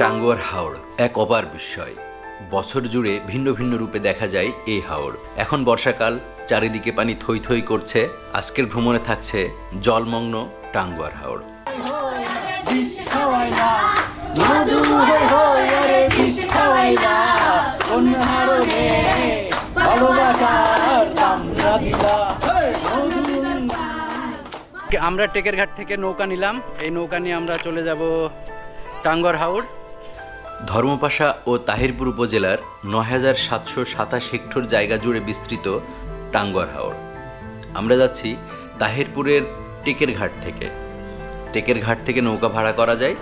টাঙ্গুয়ার হাওড় এক অপার বিস্ময়। বছর জুড়ে ভিন্ন ভিন্ন রূপে দেখা যায় এই হাওড়। এখন বর্ষাকাল, চারিদিকে পানি থই থই করছে। আজকের ভ্রমণে থাকছে জলমগ্ন টাঙ্গুয়ার হাওড়। আমরা টেকের ঘাট থেকে নৌকা নিলাম। এই নৌকা নিয়ে আমরা চলে যাব টাঙ্গুয়ার হাওড়। ধর্মপাশা ও তাহিরপুর উপজেলার ৯,৭২৭ হেক্টর জায়গা জুড়ে বিস্তৃত টাঙ্গুয়ার হাওড়। আমরা যাচ্ছি তাহিরপুরের টেকের ঘাট থেকে। টেকের ঘাট থেকে নৌকা ভাড়া করা যায়।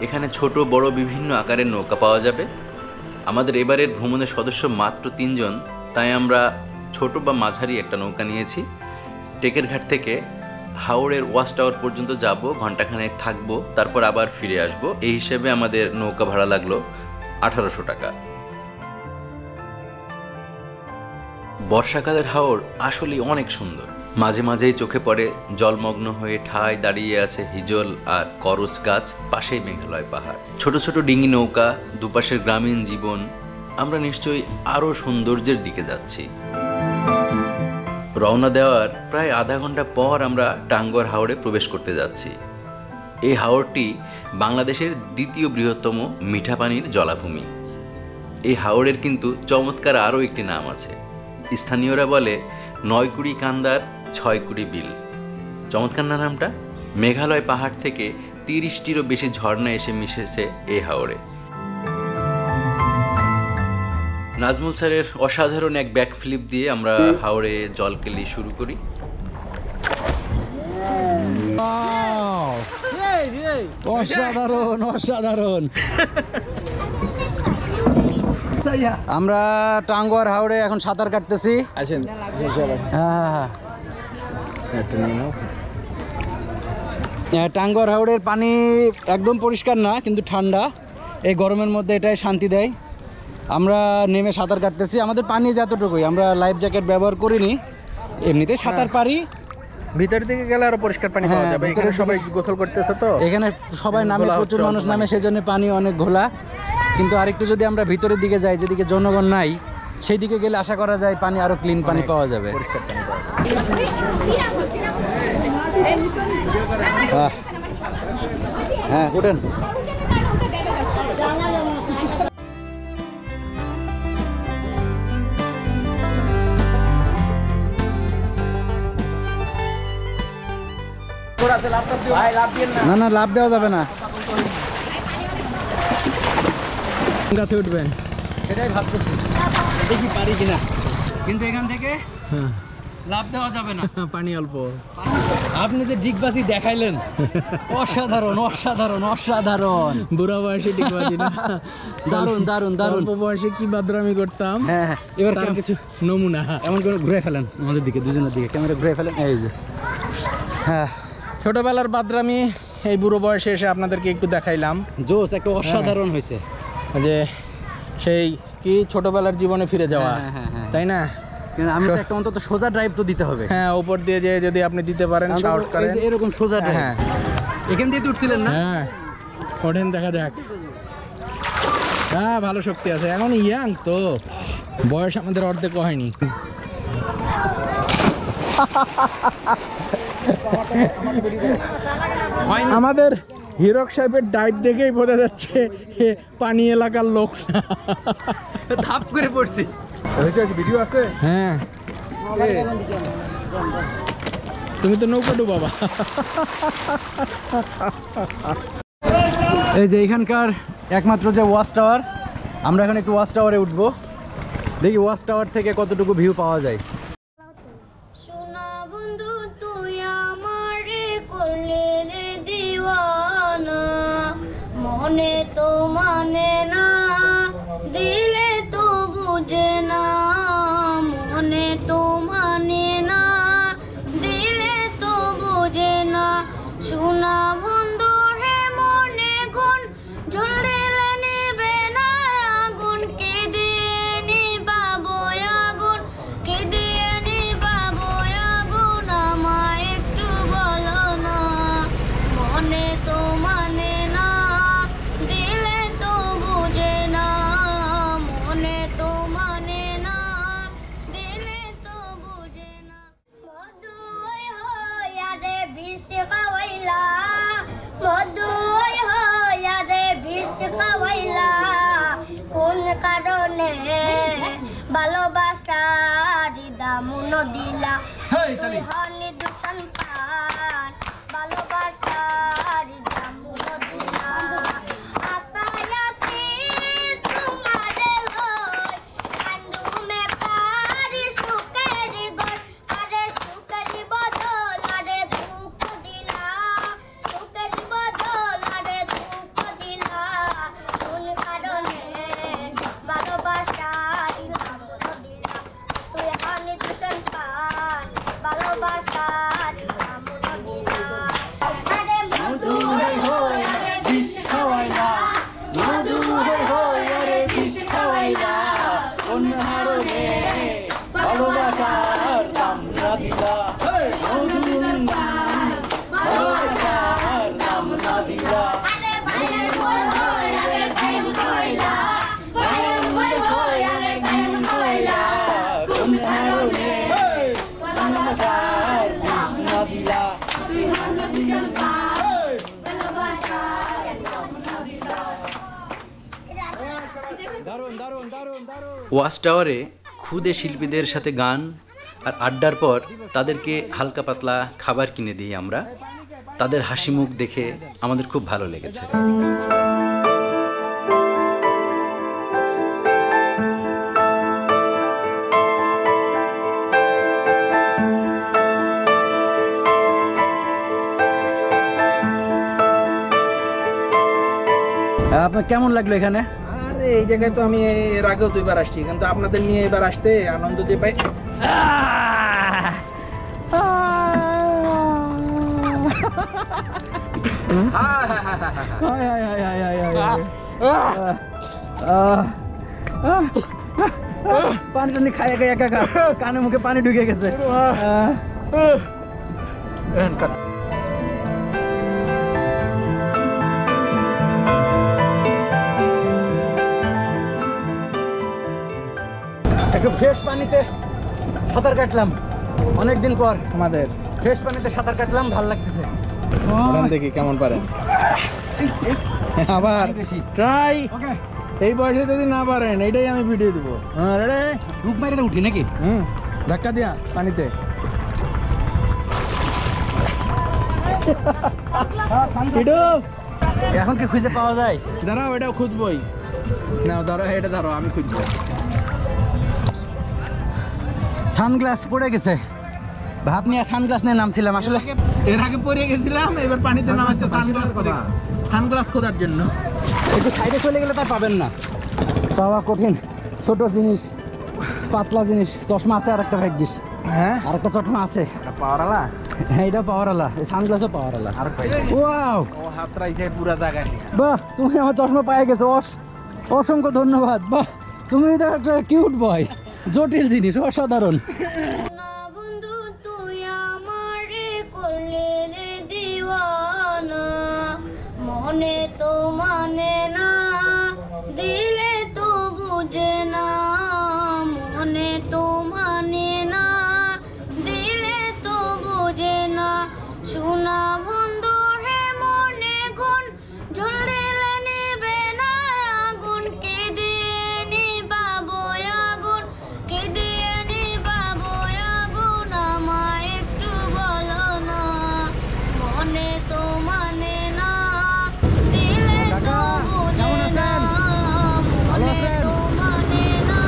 এখানে ছোট বড় বিভিন্ন আকারের নৌকা পাওয়া যাবে। আমাদের এবারের ভ্রমণের সদস্য মাত্র ৩ জন, তাই আমরা ছোট বা মাঝারি একটা নৌকা নিয়েছি। টেকের ঘাট থেকে হাওড়ের ওয়াচ টাওয়ার পর্যন্ত যাব, ঘন্টাখানেক থাকবো, তারপর আবার ফিরে আসব। এই হিসেবে আমাদের নৌকা ভাড়া লাগলো ১৮০০ টাকা। বর্ষাকালের হাওড় আসলেই অনেক সুন্দর। মাঝে মাঝেই চোখে পড়ে জলমগ্ন হয়ে ঠায় দাঁড়িয়ে আছে হিজল আর করচ গাছ, পাশেই মেঘালয় পাহাড়। ছোট ছোট ডিঙি নৌকা, দুপাশের গ্রামীণ জীবন। আমরা নিশ্চয়ই আরও সৌন্দর্যের দিকে যাচ্ছি। রওনা দেওয়ার প্রায় আধা ঘন্টা পর আমরা টাঙ্গুয়ার হাওড়ে প্রবেশ করতে যাচ্ছি। এই হাওড়টি বাংলাদেশের দ্বিতীয় বৃহত্তম মিঠা পানির জলাভূমি। এই হাওড়ের কিন্তু চমৎকার আরও একটি নাম আছে। স্থানীয়রা বলে ৯ কুড়ি কান্দার ৬ কুড়ি বিল। চমৎকার না নামটা? মেঘালয় পাহাড় থেকে ৩০টিরও বেশি ঝর্ণা এসে মিশেছে এই হাওড়ে। নাজমুল স্যারের অসাধারণ এক ব্যাক ফ্লিপ দিয়ে আমরা হাওড়ে জল কেলি শুরু করি। অসাধারণ অসাধারণ। আমরা টাঙ্গুয়ার হাওড়ে এখন সাঁতার কাটতেছি। আসেন। টাঙ্গুয়ার হাওড়ের পানি একদম পরিষ্কার না, কিন্তু ঠান্ডা। এই গরমের মধ্যে এটাই শান্তি দেয়। আমরা নেমে সাঁতার কাটতেছি। আমাদের পানি যতটুকুই, আমরা লাইফ জ্যাকেট ব্যবহার করিনি, এমনিতেই সাঁতার পারি। ভিতর দিকে গেলে আরো পরিষ্কার পানি পাওয়া যাবে। এখানে সবাই গোসল করতেছে, তো এখানে সবাই নামে, প্রচুর মানুষ নামে, সেজন্য পানি অনেক ঘোলা। কিন্তু আরেকটু যদি আমরা ভিতরের দিকে যাই, যেদিকে জনগণ নাই, সেই দিকে গেলে আশা করা যায় পানি আরো ক্লিন পানি পাওয়া যাবে, পরিষ্কার পানি পাওয়া যাবে। হ্যাঁ, উঠেন। না না, লাভ দেওয়া যাবে না। গাছে উঠবেন সেটাই ভাবতেছি, দেখি পারি কিনা। কিন্তু এখান থেকে লাভ দেওয়া যাবে না, পানি অল্প। আপনি যে ডিগবাজি দেখাইলেন, অসাধারণ অসাধারণ অসাধারণ। বুড়া বয়সে ডিগবাজি না, দারুণ দারুণ দারুণ। অল্প বয়সে কি বাদরামি করতাম। হ্যাঁ, এবার তার কিছু নমুনা। এমন করে ঘুরে ফেলেন আমাদের দিকে, দুজনের দিকে ক্যামেরা ঘুরে ফেলেন। এই যে, হ্যাঁ, ছোটবেলার বাদরামি এই বুড়ো বয়সে এসে আপনাদেরকে একটু দেখাইলাম। জোস, একটা অসাধারণ হয়েছে যে সেই কি ছোটবেলার জীবনে ফিরে যাওয়া, তাই না? আমি তো একটা অন্তত সোজা ড্রাইভ তো দিতে হবে। হ্যাঁ, উপর দিয়ে যে যদি আপনি দিতে পারেন, সাহস করেন, এরকম সোজা ড্রাইভ। হ্যাঁ, এখান দিয়ে উঠছিলেন না? হ্যাঁ, ওঠেন, দেখা যাক। হ্যাঁ, ভালো শক্তি আছে। এখন ইয়াং তো, বয়স আমাদের অর্ধেক হয়নি। আমাদের হিরক সাহেবের ডাইভ দেখেই বোঝা যাচ্ছে পানি এলাকার লোক না। ধাপ করে পড়ছি। ভিডিও আছে? হ্যাঁ, তুমি তো নৌকা ডুবাবা। এই যে এখানকার একমাত্র যে ওয়াচ টাওয়ার, আমরা এখন একটু ওয়াচ টাওয়ারে উঠবো, দেখি ওয়াচ টাওয়ার থেকে কতটুকু ভিউ পাওয়া যায়। মনে তো মানে না, দিলে তো বুঝে না, মনে তো মানে না, দিলে তো বুঝে না। শোনা বন্ধু রে মনে গুণ, ঝুল দিলে নিবে না আগুন, কে দিয়ে নিবাবো আগুন, কে দিয়ে নিবাবো আগুন, আমায় একটু বলো না। মনে তো মানে না, দিলে ভালোবাসার দামুন দিলা তুই হনি দূষণ পান ভালোবাসার দামুন দিলা আস্তায় আসি তোমারে লই কান্দুমে পারি সুখের গর আরে সুখের বদল আরে দুঃখ দিলা সুখের বদল আরে দুঃখ দিলা কোন কারণে ভালোবাসার দামুন দিলা তুই হনি দূষণ পান ভালোবাসার দামুন দিলা আরে মধু হই আরে বিষ খাওয়াইলা মধু হই আরে বিষ খাওয়াইলা কোন হারনে ভালোবাসার দাম না দিলা ভালোবাসার দাম না দিলা আরে ভাইয়ের বই হই আরে প্রেম কইলা ভাইয়ের বই হই আরে প্রেম কইলা কোন হারনে ভালোবাসার দাম না দিলা তুই ভালো বিজন পা ভালোবাসার দারুণ দারুণ দারুণ দারুণ। ওয়াচ টাওয়ারে খুদে শিল্পীদের সাথে গান আর আড্ডার পর তাদেরকে হালকা পাতলা খাবার কিনে দিই আমরা। তাদের হাসি মুখ দেখে আমাদের খুব ভালো লেগেছে। আপনার কেমন লাগলো এখানে? আরে এই জায়গায় তো আমি এর আগেও 2 বার আসছি, কিন্তু আপনাদের নিয়ে এবার আসতে আনন্দ দিয়ে পাই। পানি টানি খাইয়া খাইয়া কাকা কানে মুখে পানি ঢুকে গেছে। একটু ফ্রেশ পানিতে সাঁতার কাটলাম অনেকদিন পর। আমাদের ফ্রেশ পানিতে সাঁতার কাটলাম, ভালো লাগতেছে। দেখি কেমন পারেন। আবার ট্রাই। ওকে, এই বয়সে যদি না পারেন এইটাই আমি ভিডিও দেবো। হ্যাঁ রে, ডুব মারিতে উঠি নাকি? ধাক্কা দিয়া পানিতে। এখন কি খুঁজে পাওয়া যায়? দাঁড়াও, এটাও খুঁজবই। না ধরো, এটা ধরো, আমি খুঁজবো। সানগ্লাস পড়ে গেছে। ভাব নিয়ে সানগ্লাস নিয়ে নামছিলাম আসলে। এর আগে পরে গেছিলাম, এবার পানিতে নামাচ্ছে সানগ্লাস খোঁজার জন্য। একটু সাইডে চলে গেলে তার পাবেন না, পাওয়া কঠিন। ছোট জিনিস, পাতলা জিনিস। চশমা আছে আর একটা ভাগ্যিস। হ্যাঁ, আর একটা চশমা আছে। পাওয়ারালা। হ্যাঁ, এটা পাওয়ারওয়ালা। এই সানগ্লাসও পাওয়ারওয়ালা। আর ওয়াও, ও হাত রাইছে পুরা জায়গায়। বাহ, তুমি আমার চশমা পায়ে গেছো। অসংখ্য ধন্যবাদ। বাহ, তুমি তো একটা কিউট বয়। জটিল জিনিস, অসাধারণ। না বন্ধু তুই আমারে করলে রে দিওয়ানা মনে তো মানে না দিলে তো বুঝে না মনে তো মানে না দিলে তো বুঝে না শোনা বন্ধু রে মনে গুণ ঝুল দিলে নিবে না আগুন কে দিয়ে নিবাবো আগুন কে দিয়ে নিবাবো আগুন আমায় একটু বলো না মনে তো মানে না দিলে তো বুঝে না মনে তো মানে না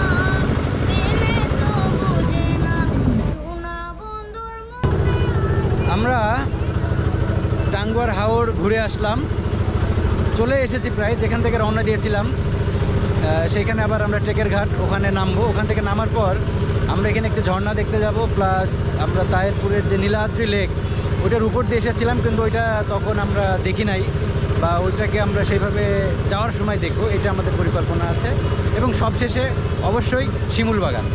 দিলে তো বুঝে না শোনা বন্ধুর মুখে আমরা টাঙ্গুয়ার হাওর ঘুরে আসলাম, চলে এসেছি প্রায় যেখান থেকে রওনা দিয়েছিলাম। সেইখানে আবার আমরা টেকের ঘাট, ওখানে নামবো। ওখান থেকে নামার পর আমরা এখানে একটি ঝর্ণা দেখতে যাব, প্লাস আমরা তাহিরপুরের যে নীলাদ্রি লেক ওইটার উপর দিয়ে এসেছিলাম, কিন্তু ওইটা তখন আমরা দেখি নাই, বা ওইটাকে আমরা সেইভাবে যাওয়ার সময় দেখবো, এটা আমাদের পরিকল্পনা আছে। এবং সবশেষে অবশ্যই শিমুল বাগান।